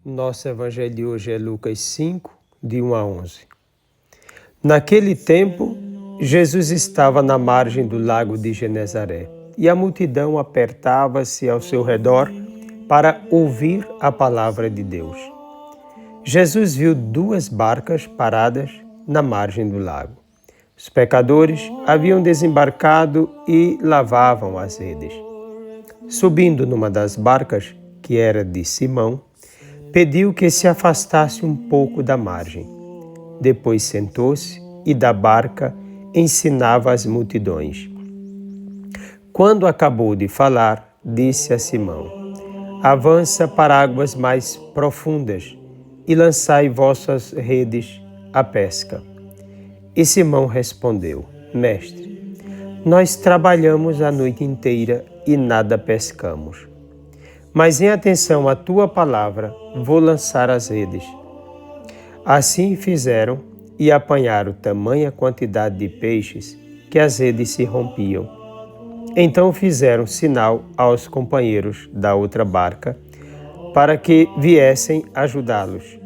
Nosso evangelho de hoje é Lucas 5, de 1 a 11. Naquele tempo, Jesus estava na margem do lago de Genezaré e a multidão apertava-se ao seu redor para ouvir a palavra de Deus. Jesus viu 2 barcas paradas na margem do lago. Os pescadores haviam desembarcado e lavavam as redes. Subindo numa das barcas, que era de Simão, pediu que se afastasse um pouco da margem. Depois sentou-se e da barca ensinava as multidões. Quando acabou de falar, disse a Simão: avança para águas mais profundas e lançai vossas redes à pesca. E Simão respondeu: Mestre, nós trabalhamos a noite inteira e nada pescamos. Mas em atenção à tua palavra, vou lançar as redes. Assim fizeram e apanharam tamanha quantidade de peixes que as redes se rompiam. Então fizeram sinal aos companheiros da outra barca para que viessem ajudá-los.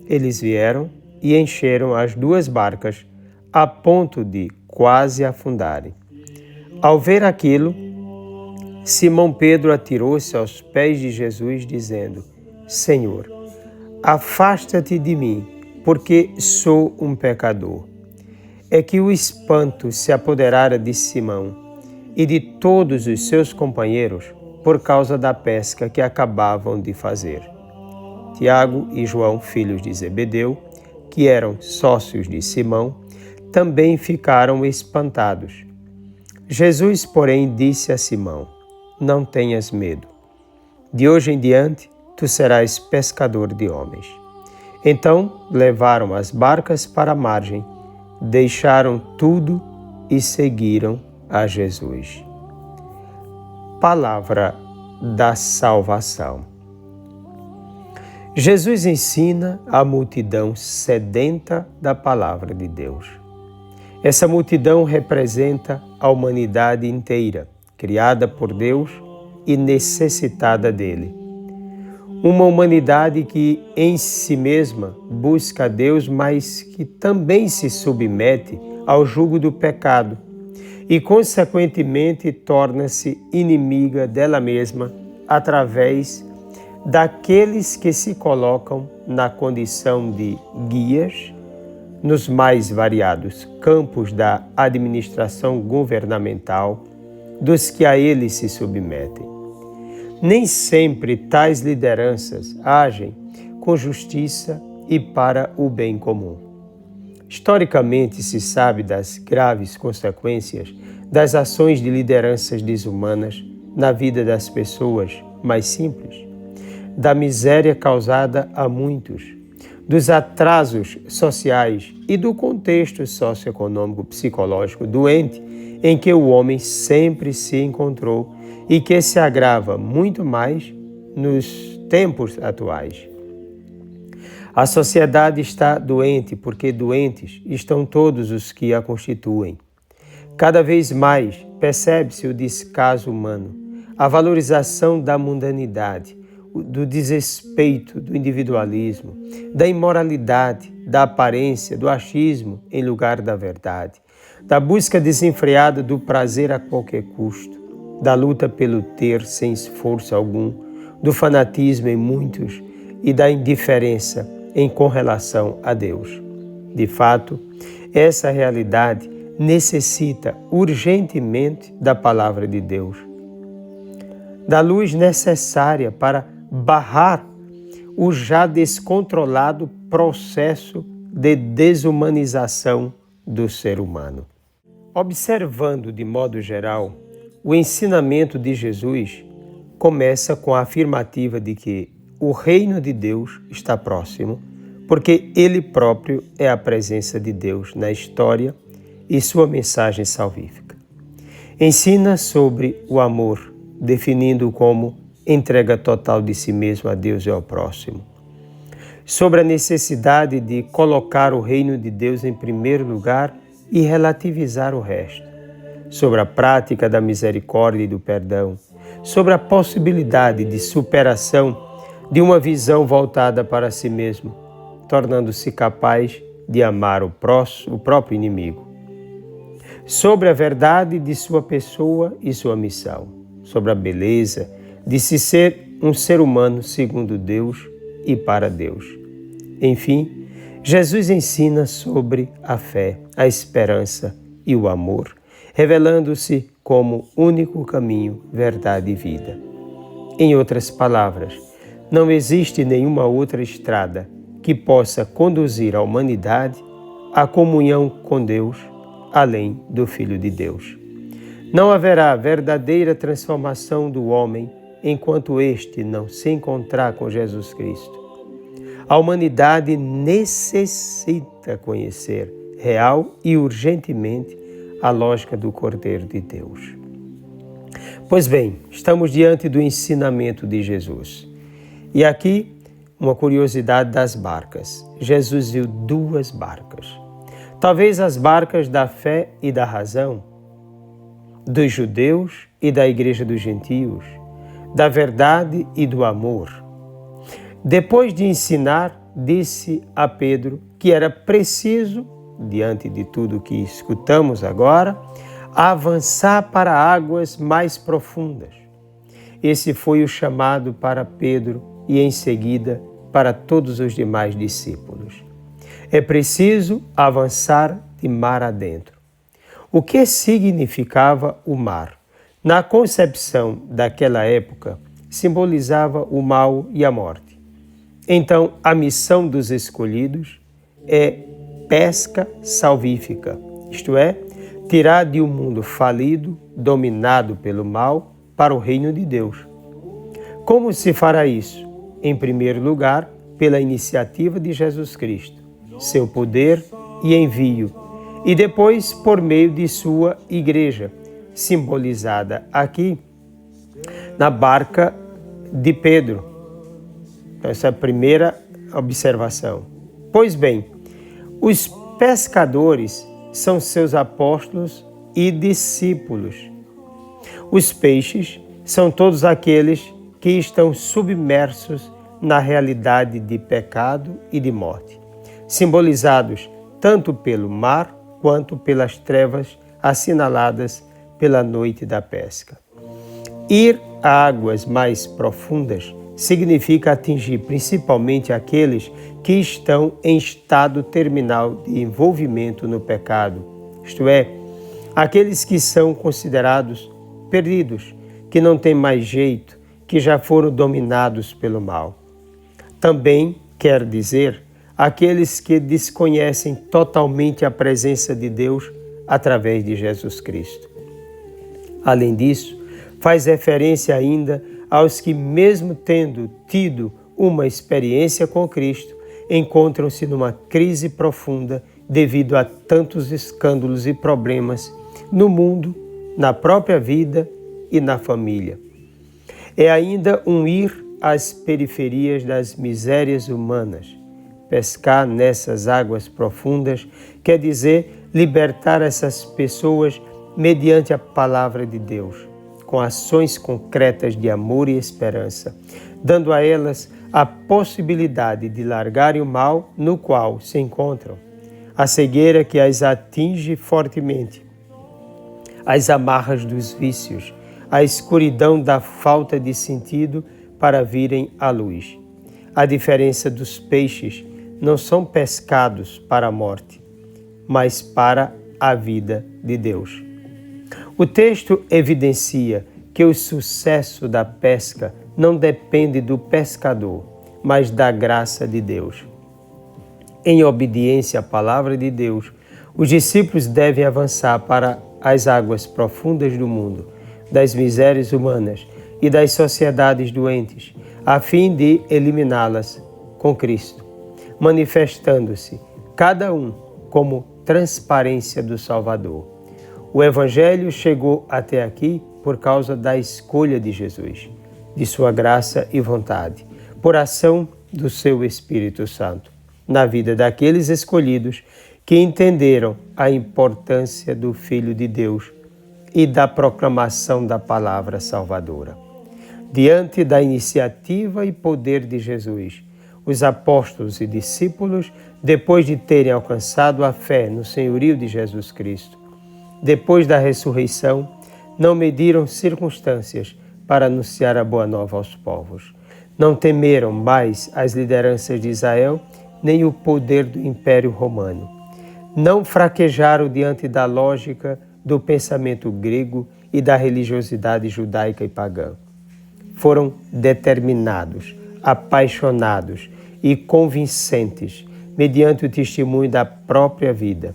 Eles vieram e encheram as 2 barcas a ponto de quase afundarem. Ao ver aquilo, Simão Pedro atirou-se aos pés de Jesus, dizendo: Senhor, afasta-te de mim, porque sou um pecador. É que o espanto se apoderara de Simão e de todos os seus companheiros por causa da pesca que acabavam de fazer. Tiago e João, filhos de Zebedeu, que eram sócios de Simão, também ficaram espantados. Jesus, porém, disse a Simão: não tenhas medo. De hoje em diante, tu serás pescador de homens. Então, levaram as barcas para a margem, deixaram tudo e seguiram a Jesus. Palavra da salvação. Jesus ensina a multidão sedenta da palavra de Deus. Essa multidão representa a humanidade inteira, criada por Deus e necessitada dele. Uma humanidade que em si mesma busca a Deus, mas que também se submete ao jugo do pecado e, consequentemente, torna-se inimiga dela mesma através daqueles que se colocam na condição de guias nos mais variados campos da administração governamental, dos que a ele se submetem. Nem sempre tais lideranças agem com justiça e para o bem comum. Historicamente se sabe das graves consequências das ações de lideranças desumanas na vida das pessoas mais simples, da miséria causada a muitos, dos atrasos sociais e do contexto socioeconômico psicológico doente em que o homem sempre se encontrou e que se agrava muito mais nos tempos atuais. A sociedade está doente porque doentes estão todos os que a constituem. Cada vez mais percebe-se o descaso humano, a valorização da mundanidade, do desrespeito, do individualismo, da imoralidade, da aparência, do achismo em lugar da verdade, da busca desenfreada do prazer a qualquer custo, da luta pelo ter sem esforço algum, do fanatismo em muitos e da indiferença com relação a Deus. De fato, essa realidade necessita urgentemente da palavra de Deus, da luz necessária para barrar o já descontrolado processo de desumanização do ser humano. Observando de modo geral, o ensinamento de Jesus começa com a afirmativa de que o reino de Deus está próximo, porque ele próprio é a presença de Deus na história e sua mensagem salvífica. Ensina sobre o amor, definindo-o como entrega total de si mesmo a Deus e ao próximo. Sobre a necessidade de colocar o reino de Deus em primeiro lugar e relativizar o resto. Sobre a prática da misericórdia e do perdão. Sobre a possibilidade de superação de uma visão voltada para si mesmo, tornando-se capaz de amar o próprio inimigo. Sobre a verdade de sua pessoa e sua missão, sobre a beleza de se ser um ser humano segundo Deus e para Deus. Enfim, Jesus ensina sobre a fé, a esperança e o amor, revelando-se como único caminho, verdade e vida. Em outras palavras, não existe nenhuma outra estrada que possa conduzir a humanidade à comunhão com Deus, além do Filho de Deus. Não haverá verdadeira transformação do homem enquanto este não se encontrar com Jesus Cristo. A humanidade necessita conhecer real e urgentemente a lógica do Cordeiro de Deus. Pois bem, estamos diante do ensinamento de Jesus. E aqui, uma curiosidade das barcas. Jesus viu 2 barcas. Talvez as barcas da fé e da razão, dos judeus e da igreja dos gentios, da verdade e do amor. Depois de ensinar, disse a Pedro que era preciso, diante de tudo que escutamos agora, avançar para águas mais profundas. Esse foi o chamado para Pedro e, em seguida, para todos os demais discípulos. É preciso avançar de mar adentro. O que significava o mar? Na concepção daquela época, simbolizava o mal e a morte. Então, a missão dos escolhidos é pesca salvífica, isto é, tirar de um mundo falido, dominado pelo mal, para o reino de Deus. Como se fará isso? Em primeiro lugar, pela iniciativa de Jesus Cristo, seu poder e envio, e depois por meio de sua igreja, simbolizada aqui na barca de Pedro. Essa é a primeira observação. Pois bem, os pescadores são seus apóstolos e discípulos. Os peixes são todos aqueles que estão submersos na realidade de pecado e de morte, simbolizados tanto pelo mar quanto pelas trevas assinaladas pela noite da pesca. Ir a águas mais profundas significa atingir principalmente aqueles que estão em estado terminal de envolvimento no pecado, isto é, aqueles que são considerados perdidos, que não têm mais jeito, que já foram dominados pelo mal. Também quer dizer aqueles que desconhecem totalmente a presença de Deus através de Jesus Cristo. Além disso, faz referência ainda aos que, mesmo tendo tido uma experiência com Cristo, encontram-se numa crise profunda devido a tantos escândalos e problemas no mundo, na própria vida e na família. É ainda um ir às periferias das misérias humanas. Pescar nessas águas profundas quer dizer libertar essas pessoas mediante a palavra de Deus, com ações concretas de amor e esperança, dando a elas a possibilidade de largarem o mal no qual se encontram, a cegueira que as atinge fortemente, as amarras dos vícios, a escuridão da falta de sentido para virem à luz. A diferença dos peixes não são pescados para a morte, mas para a vida de Deus. O texto evidencia que o sucesso da pesca não depende do pescador, mas da graça de Deus. Em obediência à palavra de Deus, os discípulos devem avançar para as águas profundas do mundo, das misérias humanas e das sociedades doentes, a fim de eliminá-las com Cristo, manifestando-se cada um como transparência do Salvador. O Evangelho chegou até aqui por causa da escolha de Jesus, de sua graça e vontade, por ação do seu Espírito Santo, na vida daqueles escolhidos que entenderam a importância do Filho de Deus e da proclamação da palavra salvadora. Diante da iniciativa e poder de Jesus, os apóstolos e discípulos, depois de terem alcançado a fé no senhorio de Jesus Cristo, depois da ressurreição, não mediram circunstâncias para anunciar a boa nova aos povos. Não temeram mais as lideranças de Israel, nem o poder do Império Romano. Não fraquejaram diante da lógica do pensamento grego e da religiosidade judaica e pagã. Foram determinados, apaixonados e convincentes, mediante o testemunho da própria vida.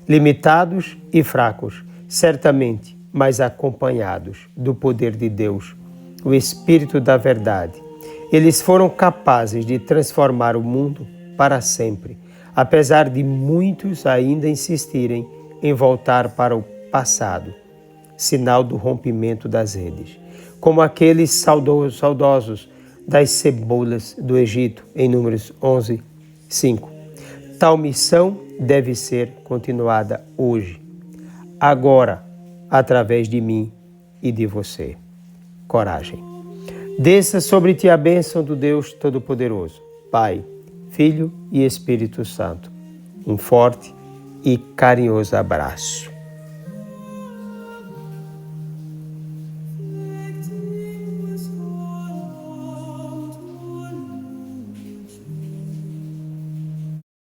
Limitados e fracos, certamente, mas acompanhados do poder de Deus, o Espírito da verdade. Eles foram capazes de transformar o mundo para sempre, apesar de muitos ainda insistirem em voltar para o passado, sinal do rompimento das redes, como aqueles saudosos das cebolas do Egito, em Números 11, 5. Tal missão deve ser continuada hoje, agora, através de mim e de você. Coragem. Desça sobre ti a bênção do Deus Todo-Poderoso, Pai, Filho e Espírito Santo. Um forte e carinhoso abraço.